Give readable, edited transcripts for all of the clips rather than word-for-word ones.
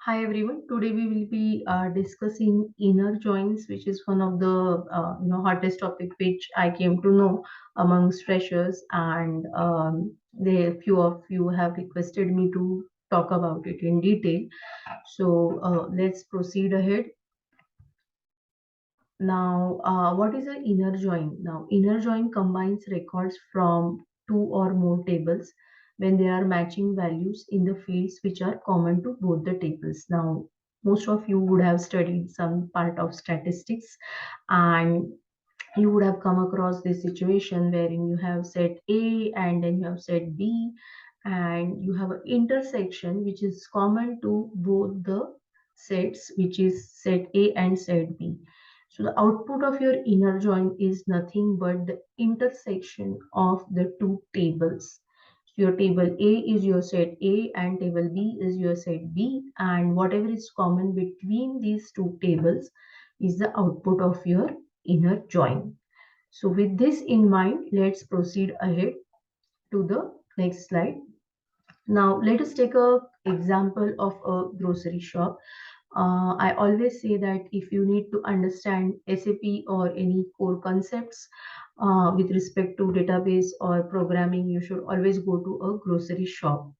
Hi everyone. Today we will be discussing inner joins, which is one of the hottest topic which I came to know amongst freshers, and few of you have requested me to talk about it in detail. So let's proceed ahead. Now, what is an inner join? Now, inner join combines records from two or more tables when they are matching values in the fields which are common to both the tables. Now, most of you would have studied some part of statistics, and you would have come across this situation wherein you have set A and then you have set B, and you have an intersection which is common to both the sets, which is set A and set B. So the output of your inner join is nothing but the intersection of the two tables. So your table A is your set A and table B is your set B, and whatever is common between these two tables is the output of your inner join. So with this in mind, let's proceed ahead to the next slide. Now let us take a example of a grocery shop. I always say that if you need to understand SAP or any core concepts with respect to database or programming, you should always go to a grocery shop.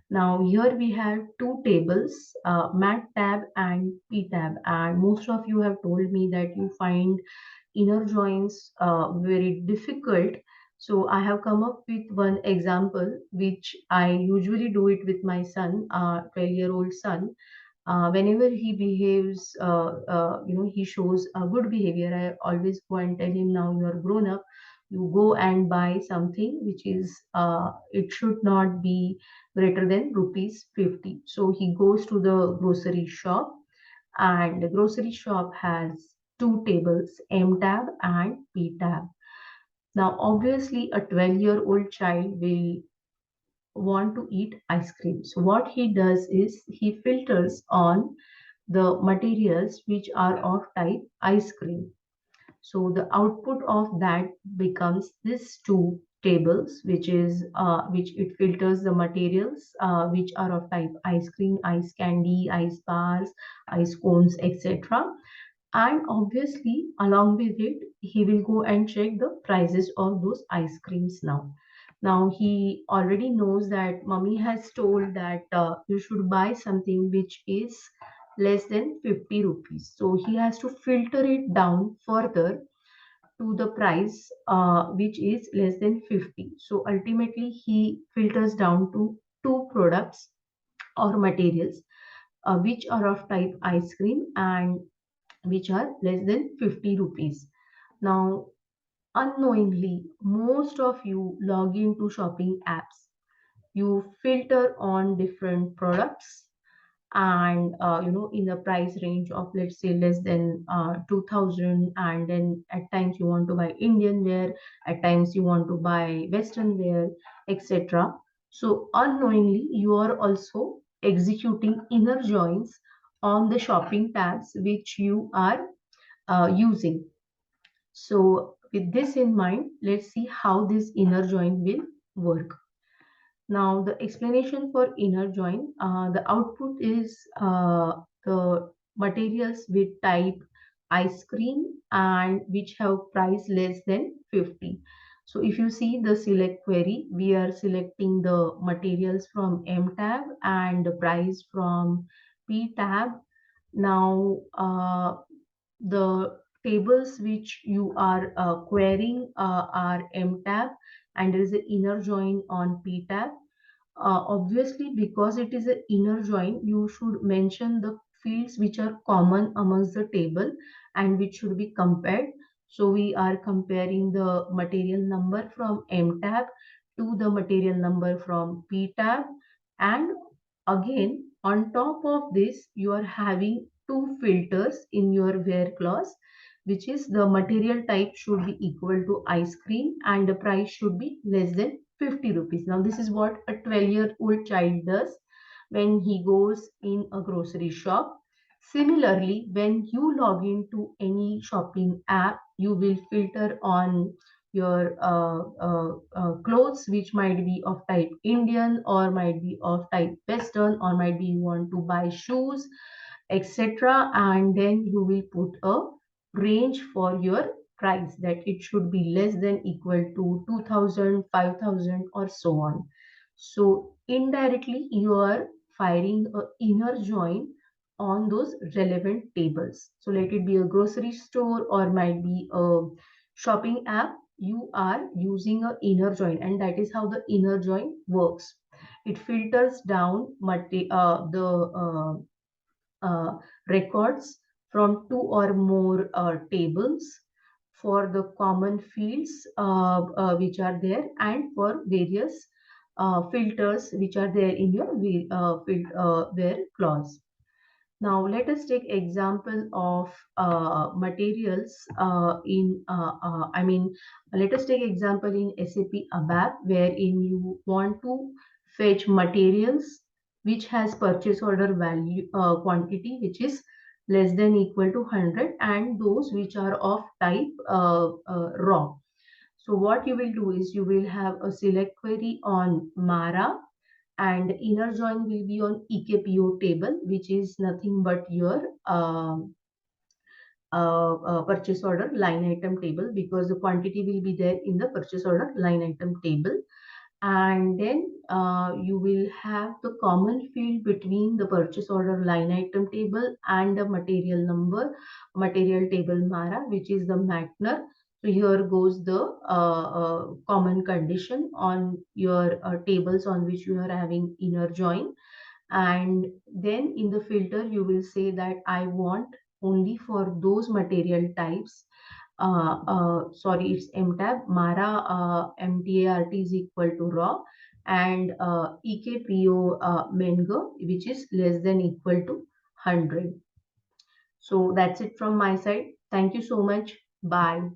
Now here we have two tables, mat tab and p tab, and most of you have told me that you find inner joins very difficult. So I have come up with one example which I usually do it with my son, 12-year-old son. Whenever he behaves, he shows a good behavior, I always go and tell him, now you are grown up, you go and buy something which is, it should not be greater than rupees 50. So he goes to the grocery shop, and the grocery shop has two tables, M tab and P tab. Now, obviously, a 12-year-old child will want to eat ice cream. So what he does is he filters on the materials which are of type ice cream. So the output of that becomes these two tables, which it filters the materials which are of type ice cream, ice candy, ice bars, ice cones, etc. And obviously, along with it, he will go and check the prices of those ice creams now. Now he already knows that mommy has told that you should buy something which is less than 50 rupees. So he has to filter it down further to the price which is less than 50. So ultimately he filters down to two products or materials which are of type ice cream and which are less than 50 rupees. Now, unknowingly, most of you log into shopping apps. You filter on different products, and in the price range of, let's say, less than 2000, and then at times you want to buy Indian wear, at times you want to buy Western wear, etc. So unknowingly you are also executing inner joins on the shopping tabs which you are using. So with this in mind, let's see how this inner join will work. Now the explanation for inner join, the output is the materials with type ice cream and which have price less than 50. So if you see the select query, we are selecting the materials from M tab and the price from P tab. Now the tables which you are querying are M tab, and there is an inner join on P tab. Obviously, because it is an inner join, you should mention the fields which are common amongst the table and which should be compared. So we are comparing the material number from M tab to the material number from P tab, and again on top of this you are having two filters in your where clause, which is the material type should be equal to ice cream and the price should be less than 50 rupees. Now this is what a 12-year-old child does when he goes in a grocery shop. Similarly, when you log into any shopping app, you will filter on your clothes which might be of type Indian or might be of type Western, or might be you want to buy shoes, etc. And then you will put a range for your price, that it should be less than equal to 2000, 5000, or so on. So indirectly you are firing a inner join on those relevant tables. So let it be a grocery store or might be a shopping app, you are using a inner join, and that is how the inner join works. It filters down the records from two or more tables for the common fields which are there, and for various filters which are there in your where clause. Now let us take example of materials let us take example in SAP ABAP, wherein you want to fetch materials which has purchase order value quantity which is less than equal to 100, and those which are of type raw. So what you will do is you will have a select query on Mara, and inner join will be on EKPO table, which is nothing but your purchase order line item table, because the quantity will be there in the purchase order line item table. And then you will have the common field between the purchase order line item table and the material number, material table Mara, which is the Matner. So here goes the common condition on your tables on which you are having inner join. And then in the filter you will say that I want only for those material types, sorry, it's MTAB, Mara MTART is equal to raw, and EKPO Mengo, which is less than equal to 100. So that's it from my side. Thank you so much. Bye.